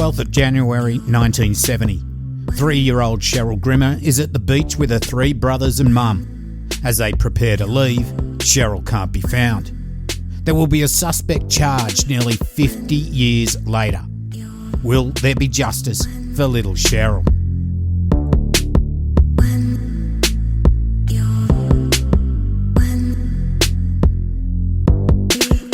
12th of January 1970. 3-year-old Cheryl Grimmer is at the beach with her 3 brothers and mum. As they prepare to leave, Cheryl can't be found. There will be a suspect charged nearly 50 years later. Will there be justice for little Cheryl?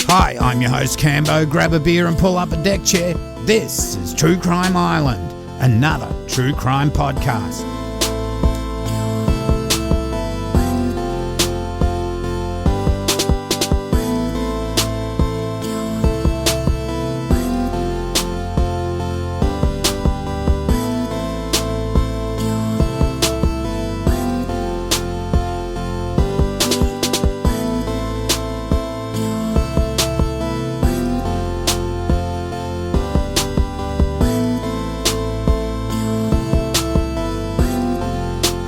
Hi, I'm your host Cambo. Grab a beer and pull up a deck chair. This is True Crime Island, another true crime podcast.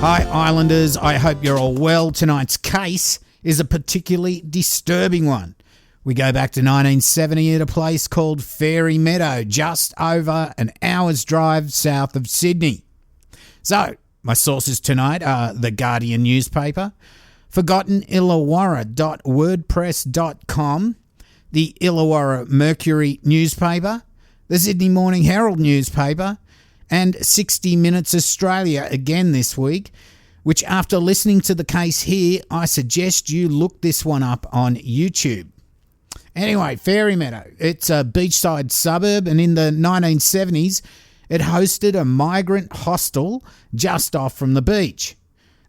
Hi Islanders, I hope you're all well. Tonight's case is a particularly disturbing one. We go back to 1970 at a place called Fairy Meadow, just over an hour's drive south of Sydney. So, my sources tonight are the Guardian newspaper, ForgottenIllawarra.wordpress.com, the Illawarra Mercury newspaper, the Sydney Morning Herald newspaper, and 60 Minutes Australia again this week, which after listening to the case here, I suggest you look this one up on YouTube. Anyway, Fairy Meadow, it's a beachside suburb, and in the 1970s, it hosted a migrant hostel just off from the beach.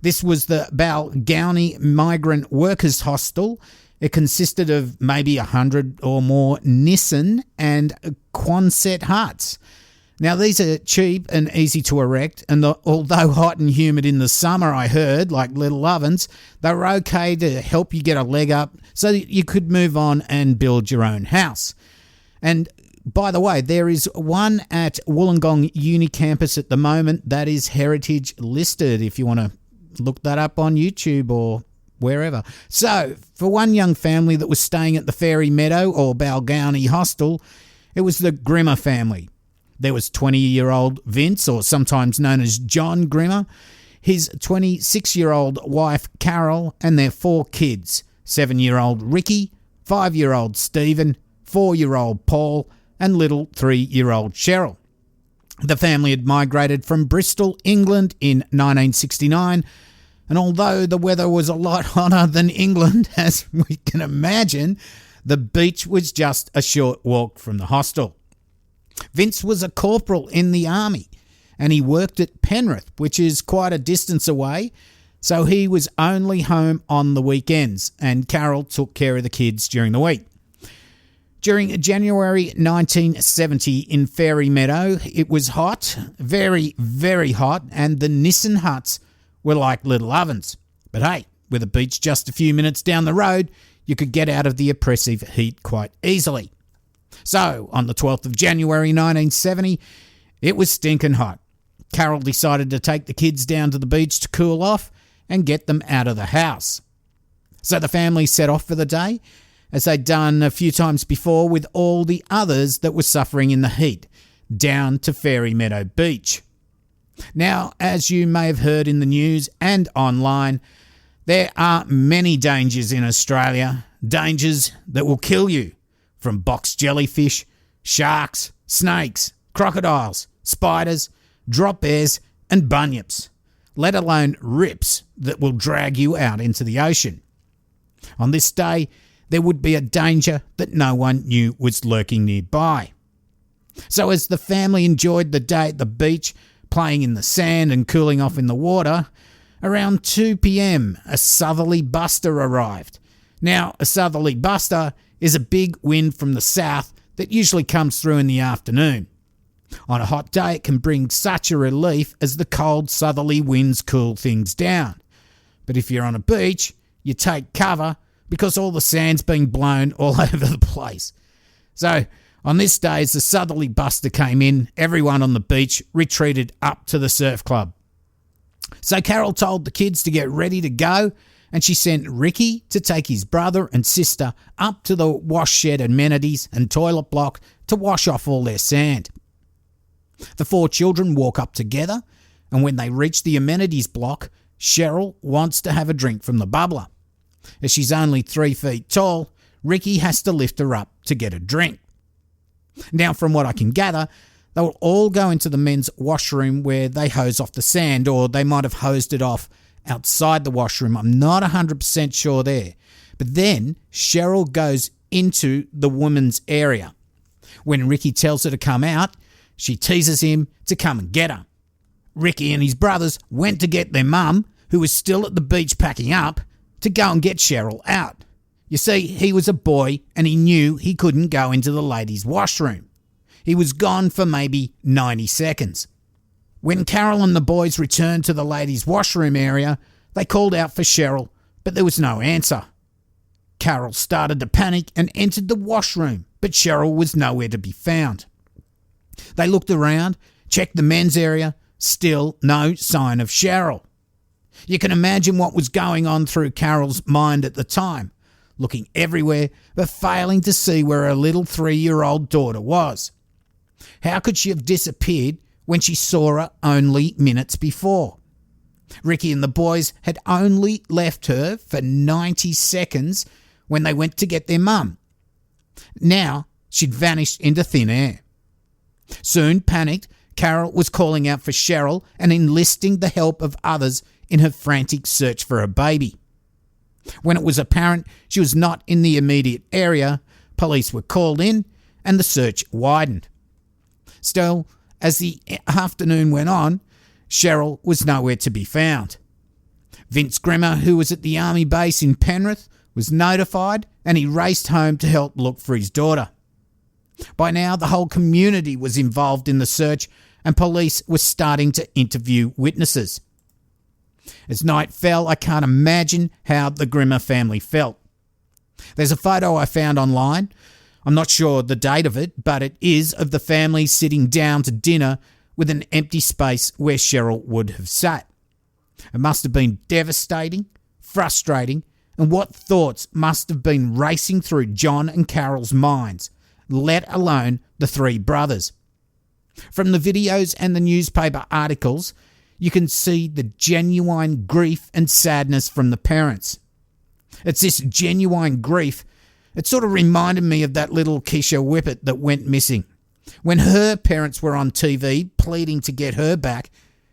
This was the Balgownie Migrant Workers Hostel. It consisted of maybe 100 or more Nissen and Quonset huts. Now, these are cheap and easy to erect, and although hot and humid in the summer, I heard, like little ovens, they were okay to help you get a leg up so that you could move on and build your own house. And by the way, there is one at Wollongong Uni campus at the moment that is heritage listed, if you want to look that up on YouTube or wherever. So, for one young family that was staying at the Fairy Meadow or Balgownie Hostel, it was the Grimmer family. There was 20-year-old Vince, or sometimes known as John Grimmer, his 26-year-old wife Carol, and their 4 kids, 7-year-old Ricky, 5-year-old Stephen, 4-year-old Paul, and little 3-year-old Cheryl. The family had migrated from Bristol, England in 1969, and although the weather was a lot hotter than England, as we can imagine, the beach was just a short walk from the hostel. Vince was a corporal in the army, and he worked at Penrith, which is quite a distance away, so he was only home on the weekends, and Carol took care of the kids during the week. During January 1970 in Fairy Meadow, it was hot, very, very hot, and the Nissen huts were like little ovens. But hey, with a beach just a few minutes down the road, you could get out of the oppressive heat quite easily. So, on the 12th of January 1970, it was stinking hot. Carol decided to take the kids down to the beach to cool off and get them out of the house. So the family set off for the day, as they'd done a few times before with all the others that were suffering in the heat, down to Fairy Meadow Beach. Now, as you may have heard in the news and online, there are many dangers in Australia, dangers that will kill you. From box jellyfish, sharks, snakes, crocodiles, spiders, drop bears and bunyips, let alone rips that will drag you out into the ocean. On this day, there would be a danger that no one knew was lurking nearby. So as the family enjoyed the day at the beach, playing in the sand and cooling off in the water, around 2 p.m, a southerly buster arrived. Now, a southerly buster is a big wind from the south that usually comes through in the afternoon. On a hot day, it can bring such a relief as the cold southerly winds cool things down. But if you're on a beach, you take cover because all the sand's being blown all over the place. So, on this day, as the southerly buster came in, everyone on the beach retreated up to the surf club. So Carol told the kids to get ready to go, and she sent Ricky to take his brother and sister up to the wash shed amenities and toilet block to wash off all their sand. The 4 children walk up together, and when they reach the amenities block, Cheryl wants to have a drink from the bubbler. As she's only 3 feet tall, Ricky has to lift her up to get a drink. Now, from what I can gather, they will all go into the men's washroom where they hose off the sand, or they might have hosed it off outside the washroom. I'm not 100% sure there. But then Cheryl goes into the women's area. When Ricky tells her to come out, she teases him to come and get her. Ricky and his brothers went to get their mum, who was still at the beach packing up, to go and get Cheryl out. You see, he was a boy and he knew he couldn't go into the ladies' washroom. He was gone for maybe 90 seconds. When Carol and the boys returned to the ladies' washroom area, they called out for Cheryl, but there was no answer. Carol started to panic and entered the washroom, but Cheryl was nowhere to be found. They looked around, checked the men's area, still no sign of Cheryl. You can imagine what was going on through Carol's mind at the time, looking everywhere but failing to see where her little 3-year-old daughter was. How could she have disappeared when she saw her only minutes before? Ricky and the boys had only left her for 90 seconds when they went to get their mum. Now she'd vanished into thin air. Soon, panicked, Carol was calling out for Cheryl and enlisting the help of others in her frantic search for her baby. When it was apparent she was not in the immediate area, police were called in and the search widened. Still, as the afternoon went on, Cheryl was nowhere to be found. Vince Grimmer, who was at the army base in Penrith, was notified and he raced home to help look for his daughter. By now, the whole community was involved in the search and police were starting to interview witnesses. As night fell, I can't imagine how the Grimmer family felt. There's a photo I found online. I'm not sure the date of it, but it is of the family sitting down to dinner with an empty space where Cheryl would have sat. It must have been devastating, frustrating, and what thoughts must have been racing through John and Carol's minds, let alone the 3 brothers. From the videos and the newspaper articles, you can see the genuine grief and sadness from the parents. It's this genuine grief. It sort of reminded me of that little Keisha Whippet that went missing. When her parents were on TV pleading to get her back,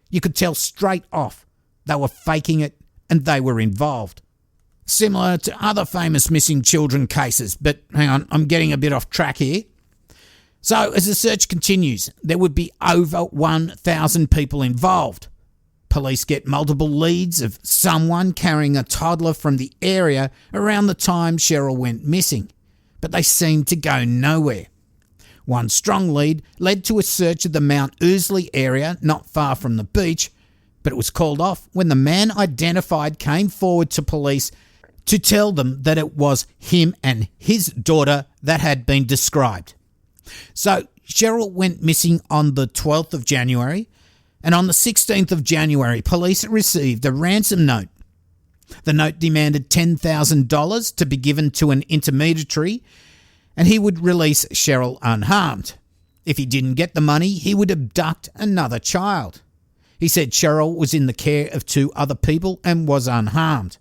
you could tell straight off they were faking it and they were involved. Similar to other famous missing children cases, but hang on, I'm getting a bit off track here. So as the search continues, there would be over 1,000 people involved. Police get multiple leads of someone carrying a toddler from the area around the time Cheryl went missing, but they seemed to go nowhere. One strong lead led to a search of the Mount Ousley area not far from the beach, but it was called off when the man identified came forward to police to tell them that it was him and his daughter that had been described. So Cheryl went missing on the 12th of January, and on the 16th of January, police received a ransom note. The note demanded $10,000 to be given to an intermediary, and he would release Cheryl unharmed. If he didn't get the money, he would abduct another child. He said Cheryl was in the care of 2 other people and was unharmed.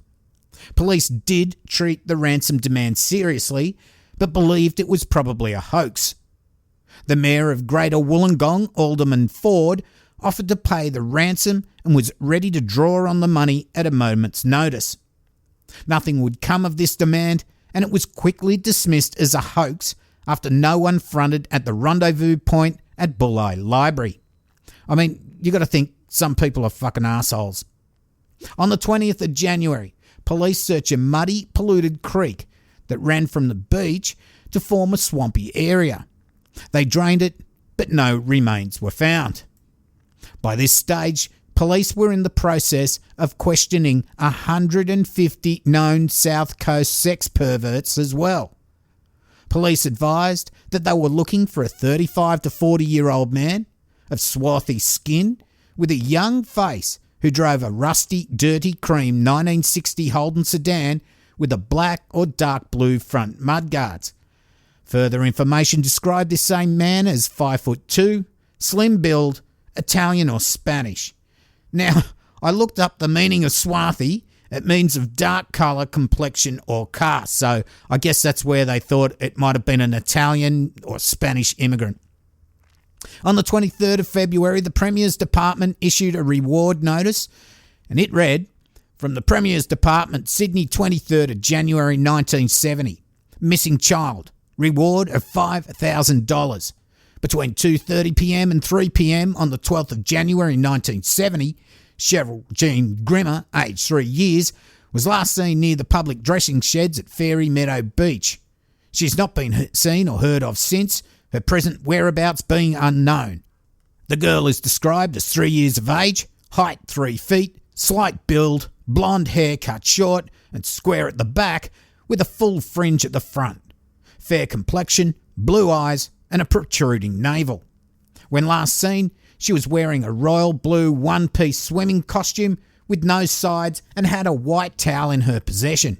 Police did treat the ransom demand seriously, but believed it was probably a hoax. The mayor of Greater Wollongong, Alderman Ford, offered to pay the ransom and was ready to draw on the money at a moment's notice. Nothing would come of this demand, and it was quickly dismissed as a hoax after no one fronted at the rendezvous point at Bulli Library. I mean, you got to think some people are fucking assholes. On the 20th of January, police search a muddy, polluted creek that ran from the beach to form a swampy area. They drained it, but no remains were found. By this stage, police were in the process of questioning 150 known South Coast sex perverts as well. Police advised that they were looking for a 35 to 40-year-old man of swarthy skin with a young face who drove a rusty, dirty cream 1960 Holden sedan with a black or dark blue front mudguards. Further information described this same man as 5'2", slim build, Italian or Spanish. Now, I looked up the meaning of swarthy. It means of dark colour, complexion or caste. So I guess that's where they thought it might have been an Italian or Spanish immigrant. On the 23rd of February, the Premier's Department issued a reward notice, and it read, "From the Premier's Department, Sydney, 23rd of January 1970. Missing child. Reward of $5,000. Between 2:30pm and 3pm on the 12th of January 1970, Cheryl Grimmer, aged 3 years, was last seen near the public dressing sheds at Fairy Meadow Beach. She's not been seen or heard of since, her present whereabouts being unknown. The girl is described as 3 years of age, height 3 feet, slight build, blonde hair cut short and square at the back with a full fringe at the front. Fair complexion, blue eyes and a protruding navel. When last seen, she was wearing a royal blue one-piece swimming costume with no sides and had a white towel in her possession.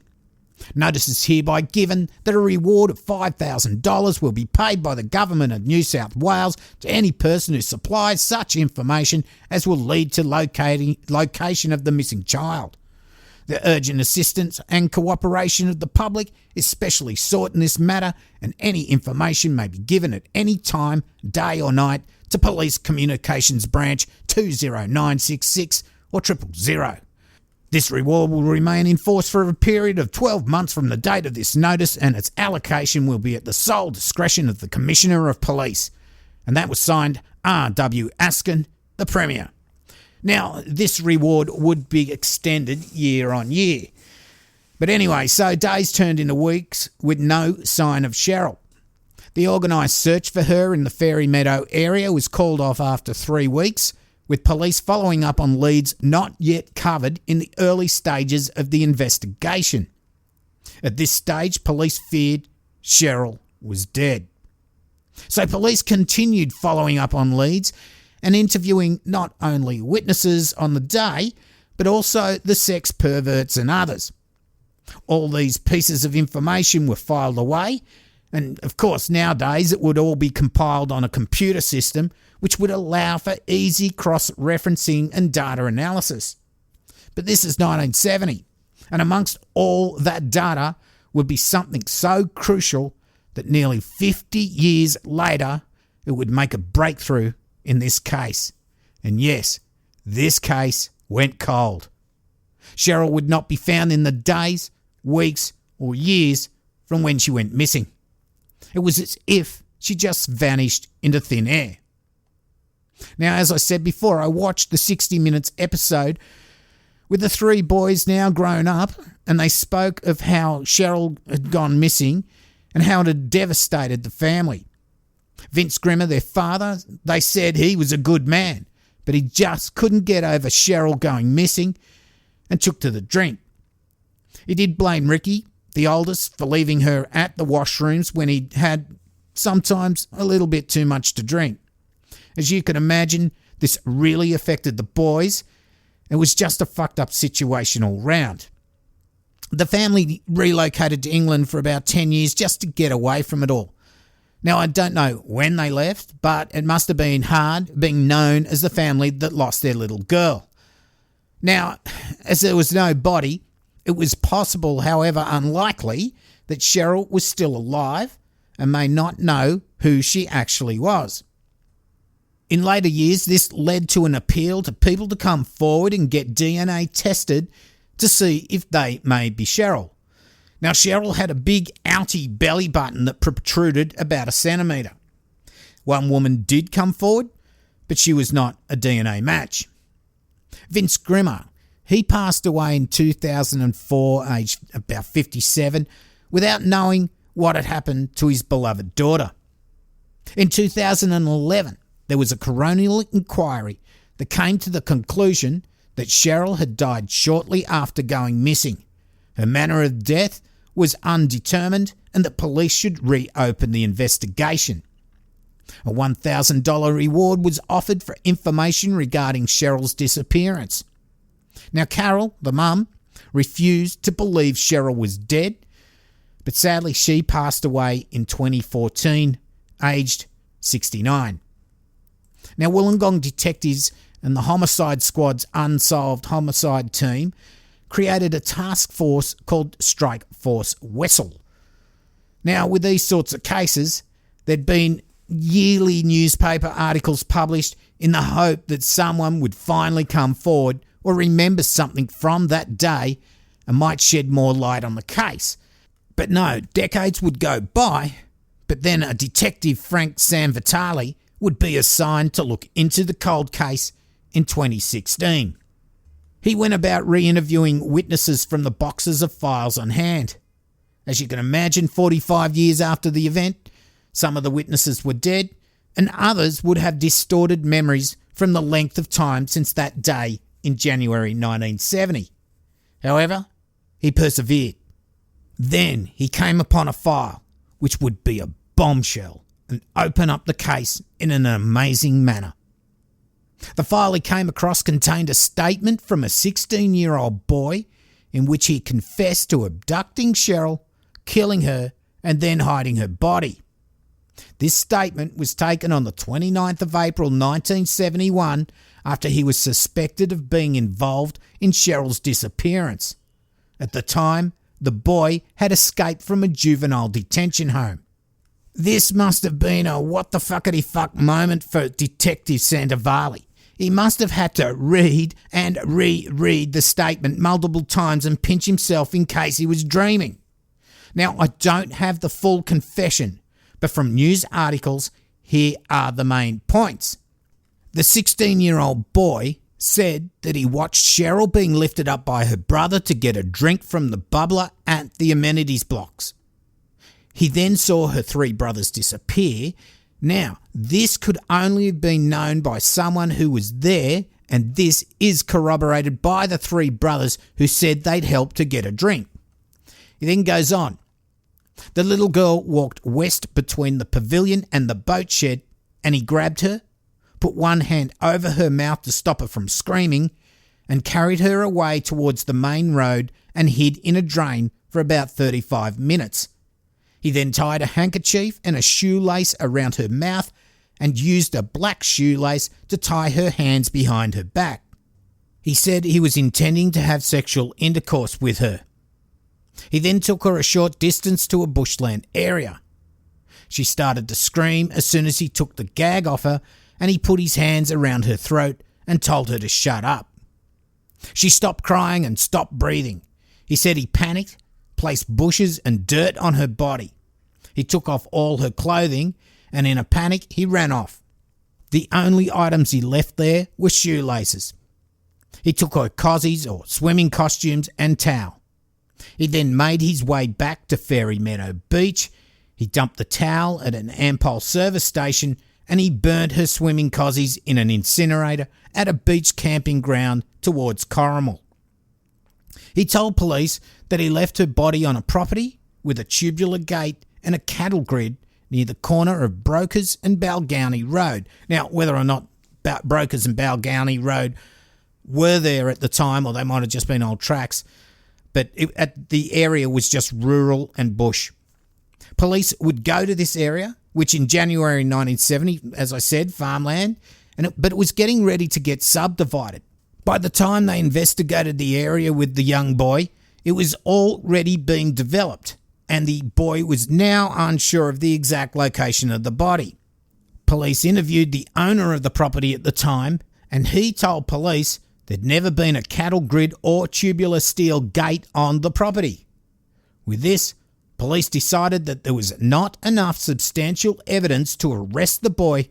Notice is hereby given that a reward of $5,000 will be paid by the Government of New South Wales to any person who supplies such information as will lead to location of the missing child. The urgent assistance and cooperation of the public is specially sought in this matter, and any information may be given at any time, day or night, to Police Communications Branch 20966 or 000. This reward will remain in force for a period of 12 months from the date of this notice, and its allocation will be at the sole discretion of the Commissioner of Police." And that was signed R.W. Askin, the Premier. Now, this reward would be extended year on year. But anyway, so days turned into weeks with no sign of Cheryl. The organised search for her in the Fairy Meadow area was called off after 3 weeks, with police following up on leads not yet covered in the early stages of the investigation. At this stage, police feared Cheryl was dead. So police continued following up on leads and interviewing not only witnesses on the day, but also the sex perverts and others. All these pieces of information were filed away, and of course nowadays it would all be compiled on a computer system which would allow for easy cross-referencing and data analysis. But this is 1970, and amongst all that data would be something so crucial that nearly 50 years later it would make a breakthrough in this case. And yes, this case went cold. Cheryl would not be found in the days, weeks or years from when she went missing. It was as if she just vanished into thin air. Now, as I said before, I watched the 60 Minutes episode with the 3 boys now grown up, and they spoke of how Cheryl had gone missing and how it had devastated the family. Vince Grimmer, their father, they said he was a good man, but he just couldn't get over Cheryl going missing and took to the drink. He did blame Ricky, the oldest, for leaving her at the washrooms when he had sometimes a little bit too much to drink. As you can imagine, this really affected the boys. It was just a fucked up situation all round. The family relocated to England for about 10 years just to get away from it all. Now, I don't know when they left, but it must have been hard being known as the family that lost their little girl. Now, as there was no body, it was possible, however unlikely, that Cheryl was still alive and may not know who she actually was. In later years, this led to an appeal to people to come forward and get DNA tested to see if they may be Cheryl. Now, Cheryl had a big outy belly button that protruded about 1 centimetre. One woman did come forward, but she was not a DNA match. Vince Grimmer, he passed away in 2004, aged about 57, without knowing what had happened to his beloved daughter. In 2011, there was a coronial inquiry that came to the conclusion that Cheryl had died shortly after going missing. Her manner of death was undetermined and that police should reopen the investigation. A $1,000 reward was offered for information regarding Cheryl's disappearance. Now, Carol, the mum, refused to believe Cheryl was dead, but sadly she passed away in 2014, aged 69. Now, Wollongong detectives and the Homicide Squad's Unsolved Homicide team created a task force called Strike Force Wessel. Now, with these sorts of cases, there'd been yearly newspaper articles published in the hope that someone would finally come forward or remember something from that day and might shed more light on the case. But no, decades would go by, but then a detective, Frank Sanvitali, would be assigned to look into the cold case in 2016. He went about re-interviewing witnesses from the boxes of files on hand. As you can imagine, 45 years after the event, some of the witnesses were dead and others would have distorted memories from the length of time since that day in January 1970. However, he persevered. Then he came upon a file which would be a bombshell and open up the case in an amazing manner. The file he came across contained a statement from a 16-year-old boy in which he confessed to abducting Cheryl, killing her, and then hiding her body. This statement was taken on the 29th of April 1971 after he was suspected of being involved in Cheryl's disappearance. At the time, the boy had escaped from a juvenile detention home. This must have been a what-the-fuckity-fuck moment for Detective Sandoval. He must have had to read and reread the statement multiple times and pinch himself in case he was dreaming. Now, I don't have the full confession, but from news articles, here are the main points. The 16-year-old boy said that he watched Cheryl being lifted up by her brother to get a drink from the bubbler at the amenities blocks. He then saw her three brothers disappear. Now, this could only have been known by someone who was there, and this is corroborated by the three brothers who said they'd helped to get a drink. He then goes on. The little girl walked west between the pavilion and the boat shed, and he grabbed her, put one hand over her mouth to stop her from screaming, and carried her away towards the main road and hid in a drain for about 35 minutes. He then tied a handkerchief and a shoelace around her mouth and used a black shoelace to tie her hands behind her back. He said he was intending to have sexual intercourse with her. He then took her a short distance to a bushland area. She started to scream as soon as he took the gag off her, and he put his hands around her throat and told her to shut up. She stopped crying and stopped breathing. He said he panicked, placed bushes and dirt on her body. He took off all her clothing, and in a panic he ran off. The only items he left there were shoelaces. He took her cozies or swimming costumes and towel. He then made his way back to Fairy Meadow Beach. He dumped the towel at an Ampol service station, and he burnt her swimming cozies in an incinerator at a beach camping ground towards Corrimal. He told police that he left her body on a property with a tubular gate and a cattle grid near the corner of Brokers and Balgownie Road. Now, whether or not Brokers and Balgownie Road were there at the time, or they might have just been old tracks, but the area was just rural and bush. Police would go to this area, which in January 1970, as I said, farmland, but it was getting ready to get subdivided. By the time they investigated the area with the young boy, it was already being developed, and the boy was now unsure of the exact location of the body. Police interviewed the owner of the property at the time, and he told police there'd never been a cattle grid or tubular steel gate on the property. With this, police decided that there was not enough substantial evidence to arrest the boy,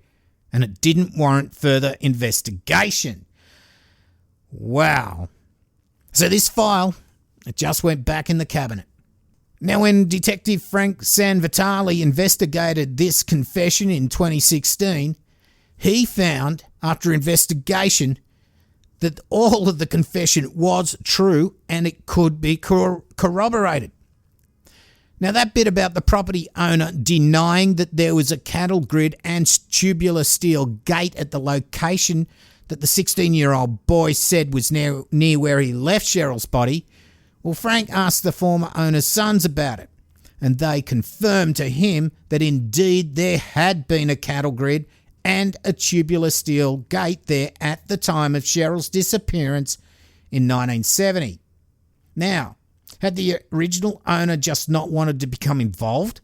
and it didn't warrant further investigation. Wow. So this file, it just went back in the cabinet. Now, when Detective Frank Sanvitali investigated this confession in 2016, he found, after investigation, that all of the confession was true and it could be corroborated. Now, that bit about the property owner denying that there was a cattle grid and tubular steel gate at the location that the 16-year-old boy said was near where he left Cheryl's body, well, Frank asked the former owner's sons about it, and they confirmed to him that indeed there had been a cattle grid and a tubular steel gate there at the time of Cheryl's disappearance in 1970. Now, had the original owner just not wanted to become involved?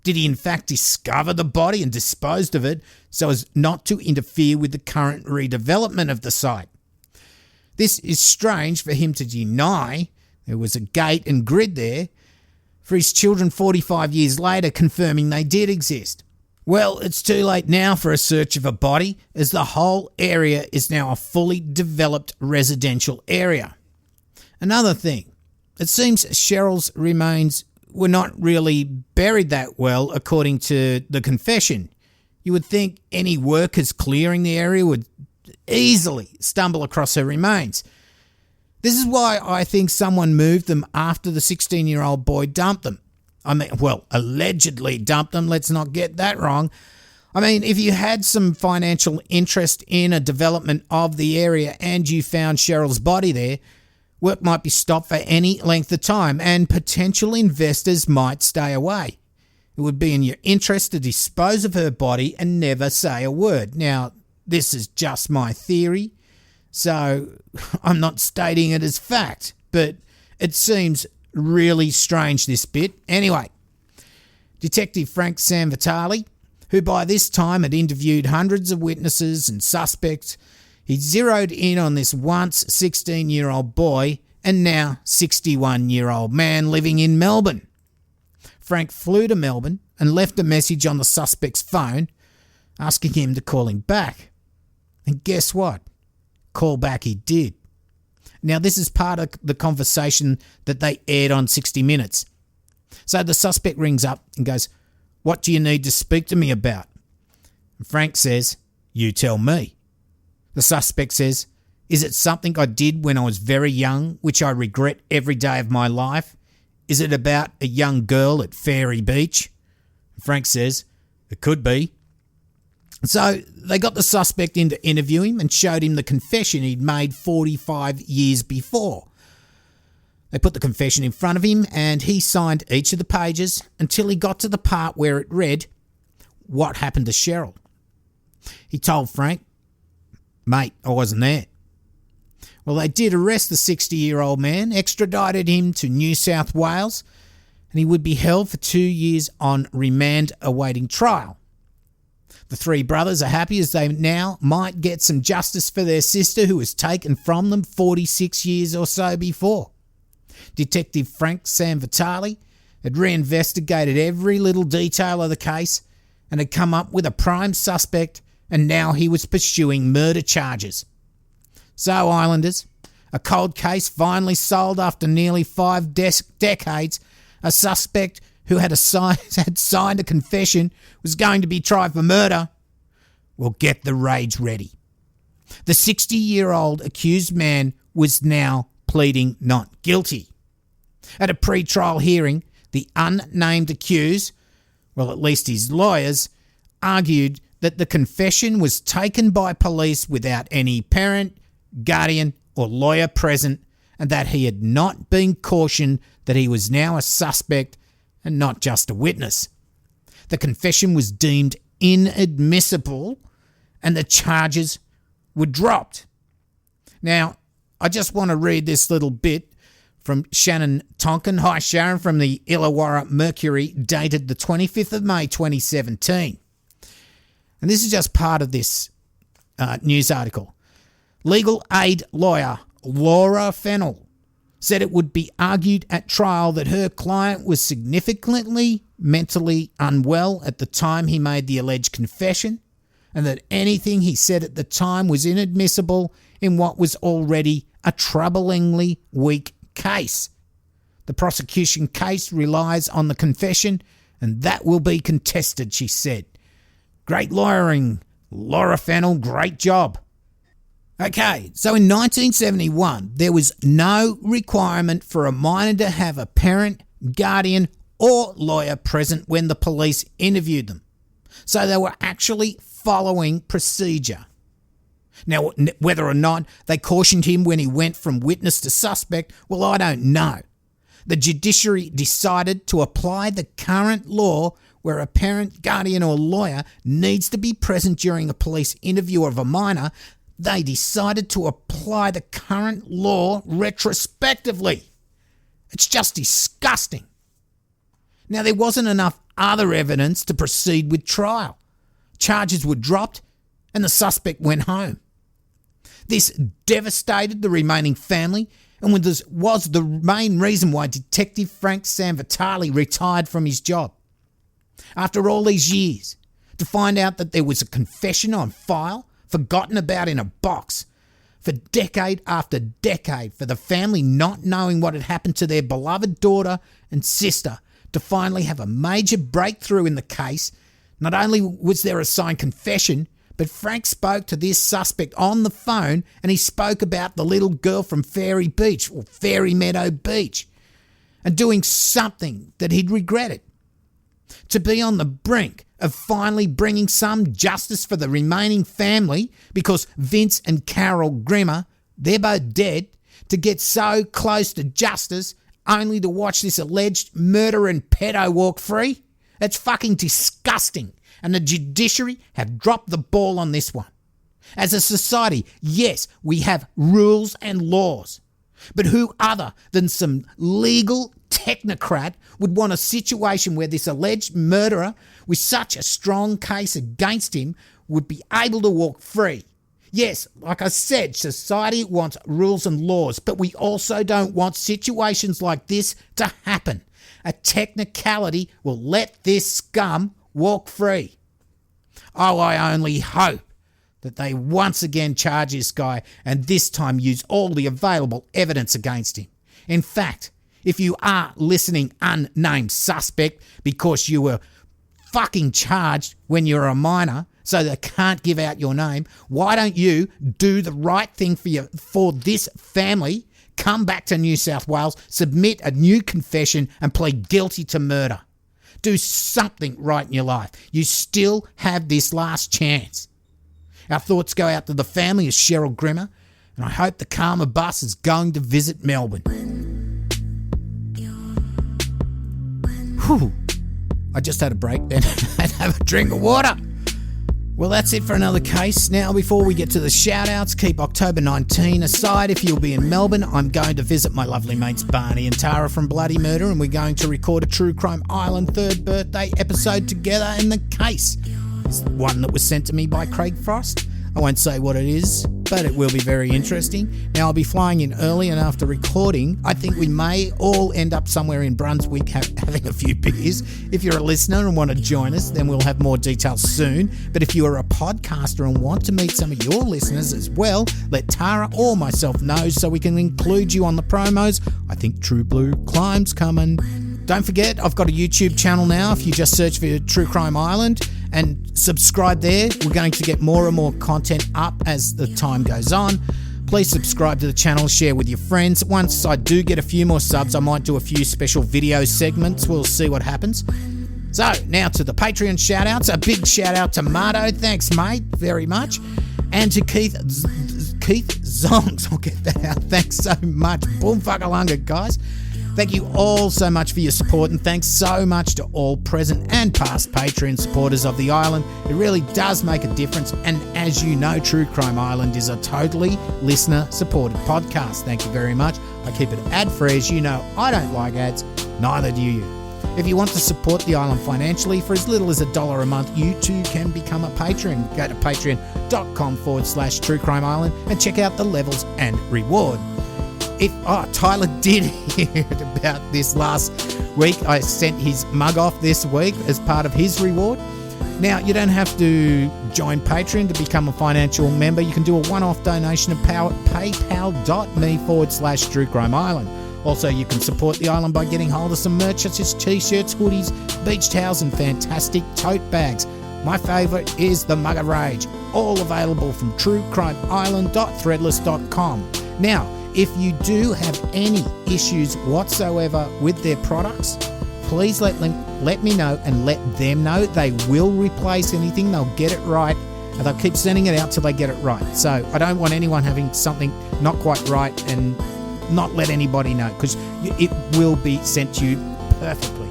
Did he in fact discover the body and disposed of it so as not to interfere with the current redevelopment of the site? This is strange for him to deny there was a gate and grid there, for his children 45 years later confirming they did exist. Well, it's too late now for a search of a body, as the whole area is now a fully developed residential area. Another thing, it seems Cheryl's remains were not really buried that well according to the confession. You would think any workers clearing the area would easily stumble across her remains. This is why I think someone moved them after the 16-year-old boy dumped them. Allegedly dumped them, let's not get that wrong. If you had some financial interest in a development of the area and you found Cheryl's body there, work might be stopped for any length of time and potential investors might stay away. It would be in your interest to dispose of her body and never say a word. Now, this is just my theory, so I'm not stating it as fact, but it seems really strange, this bit. Anyway, Detective Frank Sanvitali, who by this time had interviewed hundreds of witnesses and suspects, he zeroed in on this once 16-year-old boy and now 61-year-old man living in Melbourne. Frank flew to Melbourne and left a message on the suspect's phone asking him to call him back. And guess what? Call back he did. Now, this is part of the conversation that they aired on 60 Minutes. So the suspect rings up and goes, "What do you need to speak to me about?" And Frank says, "You tell me." The suspect says, "Is it something I did when I was very young, which I regret every day of my life? Is it about a young girl at Fairy Beach?" And Frank says, "It could be." So they got the suspect in to interview him and showed him the confession he'd made 45 years before. They put the confession in front of him and he signed each of the pages until he got to the part where it read, "What happened to Cheryl?" He told Frank, "Mate, I wasn't there." Well, they did arrest the 60-year-old man, extradited him to New South Wales, and he would be held for 2 years on remand awaiting trial. The three brothers are happy as they now might get some justice for their sister who was taken from them 46 years or so before. Detective Frank Sanvitali had reinvestigated every little detail of the case and had come up with a prime suspect, and now he was pursuing murder charges. So, Islanders, a cold case finally solved after nearly 5 decades. A suspect who had signed a confession was going to be tried for murder. Well, get the rage ready. The 60-year-old accused man was now pleading not guilty. At a pre-trial hearing, the unnamed accused, well, at least his lawyers, argued that the confession was taken by police without any parent, guardian or lawyer present, and that he had not been cautioned that he was now a suspect and not just a witness. The confession was deemed inadmissible and the charges were dropped. Now, I just want to read this little bit from Shannon Tonkin. Hi, Sharon, from the Illawarra Mercury, dated the 25th of May 2017. And this is just part of this news article. Legal aid lawyer Laura Fennell said it would be argued at trial that her client was significantly mentally unwell at the time he made the alleged confession, and that anything he said at the time was inadmissible in what was already a troublingly weak case. The prosecution case relies on the confession, and that will be contested, she said. Great lawyering, Laura Fennell, great job. Okay, so in 1971, there was no requirement for a minor to have a parent, guardian, or lawyer present when the police interviewed them. So they were actually following procedure. Now, whether or not they cautioned him when he went from witness to suspect, well, I don't know. The judiciary decided to apply the current law where a parent, guardian or lawyer needs to be present during a police interview of a minor, they decided to apply the current law retrospectively. It's just disgusting. Now, there wasn't enough other evidence to proceed with trial. Charges were dropped and the suspect went home. This devastated the remaining family and was the main reason why Detective Frank Sanvitali retired from his job. After all these years, to find out that there was a confession on file, forgotten about in a box, for decade after decade, for the family not knowing what had happened to their beloved daughter and sister, to finally have a major breakthrough in the case, not only was there a signed confession, but Frank spoke to this suspect on the phone and he spoke about the little girl from Fairy Beach, or Fairy Meadow Beach, and doing something that he'd regretted. To be on the brink of finally bringing some justice for the remaining family because Vince and Cheryl Grimmer, they're both dead, to get so close to justice only to watch this alleged murderer and pedo walk free? It's fucking disgusting. And the judiciary have dropped the ball on this one. As a society, yes, we have rules and laws. But who other than some legal technocrat would want a situation where this alleged murderer with such a strong case against him would be able to walk free? Yes, like I said, society wants rules and laws, but we also don't want situations like this to happen. A technicality will let this scum walk free. Oh, I only hope that they once again charge this guy and this time use all the available evidence against him. In fact, if you are listening, unnamed suspect, because you were fucking charged when you were a minor, so they can't give out your name, why don't you do the right thing for this family, come back to New South Wales, submit a new confession and plead guilty to murder? Do something right in your life. You still have this last chance. Our thoughts go out to the family of Cheryl Grimmer, and I hope the Karma bus is going to visit Melbourne. Whew. I just had a break then. I had to have a drink of water. Well, that's it for another case. Now, before we get to the shout-outs, keep October 19 aside. If you'll be in Melbourne, I'm going to visit my lovely mates Barney and Tara from Bloody Murder, and we're going to record a True Crime Island 3rd birthday episode together. And the case is one that was sent to me by Craig Frost. I won't say what it is, but it will be very interesting. Now, I'll be flying in early, and after recording, I think we may all end up somewhere in Brunswick having a few beers. If you're a listener and want to join us, then we'll have more details soon. But if you are a podcaster and want to meet some of your listeners as well, let Tara or myself know so we can include you on the promos. I think True Blue Climb's coming. Don't forget, I've got a YouTube channel now. If you just search for True Crime Island and subscribe there, we're going to get more and more content up as the time goes on. Please subscribe to the channel, share with your friends. Once I do get a few more subs, I might do a few special video segments. We'll see what happens. So, now to the Patreon shout-outs. A big shout-out to Mardo. Thanks, mate, very much. And to Keith Zongs. I'll get that out. Thanks so much. Boom fuckalunga, guys. Thank you all so much for your support, and thanks so much to all present and past Patreon supporters of the island. It really does make a difference, and as you know, True Crime Island is a totally listener-supported podcast. Thank you very much. I keep it ad-free. As you know, I don't like ads, neither do you. If you want to support the island financially for as little as $1 a month, you too can become a patron. Go to patreon.com/True Crime Island and check out the levels and reward. Tyler did hear about this last week. I sent his mug off this week as part of his reward. Now, you don't have to join Patreon to become a financial member. You can do a one-off donation at paypal.me/True Crime Island. Also, you can support the island by getting hold of some merch such as t-shirts, hoodies, beach towels, and fantastic tote bags. My favourite is the Mugger Rage, all available from truecrimeisland.threadless.com. Now, if you do have any issues whatsoever with their products, please let me know and let them know. They will replace anything. They'll get it right, and they'll keep sending it out till they get it right. So I don't want anyone having something not quite right and not let anybody know, because it will be sent to you perfectly.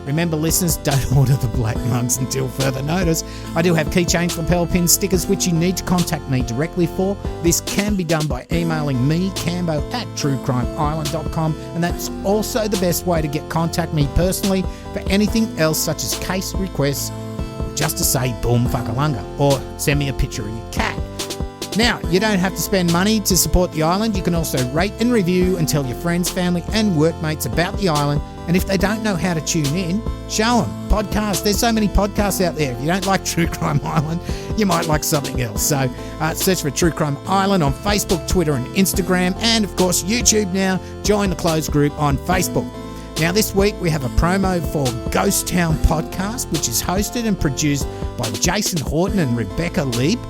Remember, listeners, don't order the black mugs until further notice. I do have keychains, lapel pins, stickers, which you need to contact me directly for. This can be done by emailing me, Cambo, at truecrimeisland.com, and that's also the best way to contact me personally for anything else such as case requests, just to say boom fuckalunga, or send me a picture of your cat. Now, you don't have to spend money to support the island. You can also rate and review and tell your friends, family and workmates about the island. And if they don't know how to tune in, show them. Podcasts. There's so many podcasts out there. If you don't like True Crime Island, you might like something else. So search for True Crime Island on Facebook, Twitter and Instagram. And, of course, YouTube now. Join the closed group on Facebook. Now, this week we have a promo for Ghost Town Podcast, which is hosted and produced by Jason Horton and Rebecca Lieb.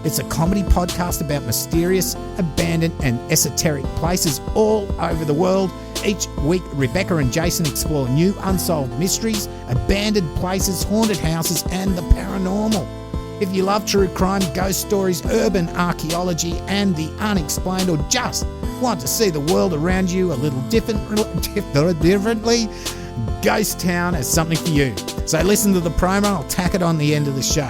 It's a comedy podcast about mysterious, abandoned and esoteric places all over the world. Each week, Rebecca and Jason explore new unsolved mysteries, abandoned places, haunted houses and the paranormal. If you love true crime, ghost stories, urban archaeology and the unexplained, or just want to see the world around you a little differently, Ghost Town has something for you. So listen to the promo, I'll tack it on the end of the show.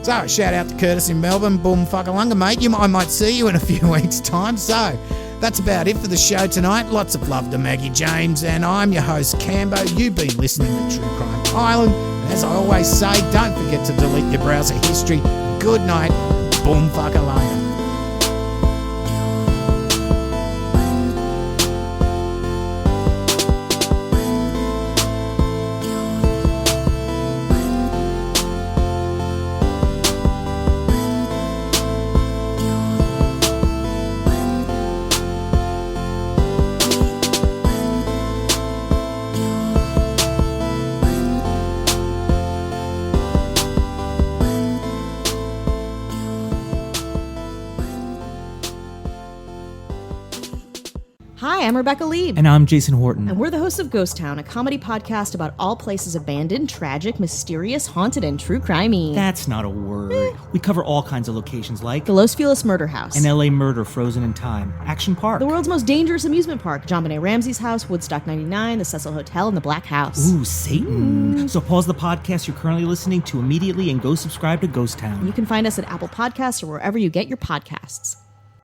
So, shout out to Curtis in Melbourne. Boom fuckalunga, mate. I might see you in a few weeks' time. So, that's about it for the show tonight. Lots of love to Maggie James, and I'm your host, Cambo. You've been listening to True Crime Island. And as I always say, don't forget to delete your browser history. Good night. Boom fuckalunga. Hi, I'm Rebecca Lieb. And I'm Jason Horton. And we're the hosts of Ghost Town, a comedy podcast about all places abandoned, tragic, mysterious, haunted, and true crimey. That's not a word. We cover all kinds of locations like the Los Feliz Murder House, an LA murder frozen in time, Action Park, the world's most dangerous amusement park, John Benet Ramsey's house, Woodstock 99, the Cecil Hotel, and the Black House. Ooh, Satan. So pause the podcast you're currently listening to immediately and go subscribe to Ghost Town. You can find us at Apple Podcasts or wherever you get your podcasts.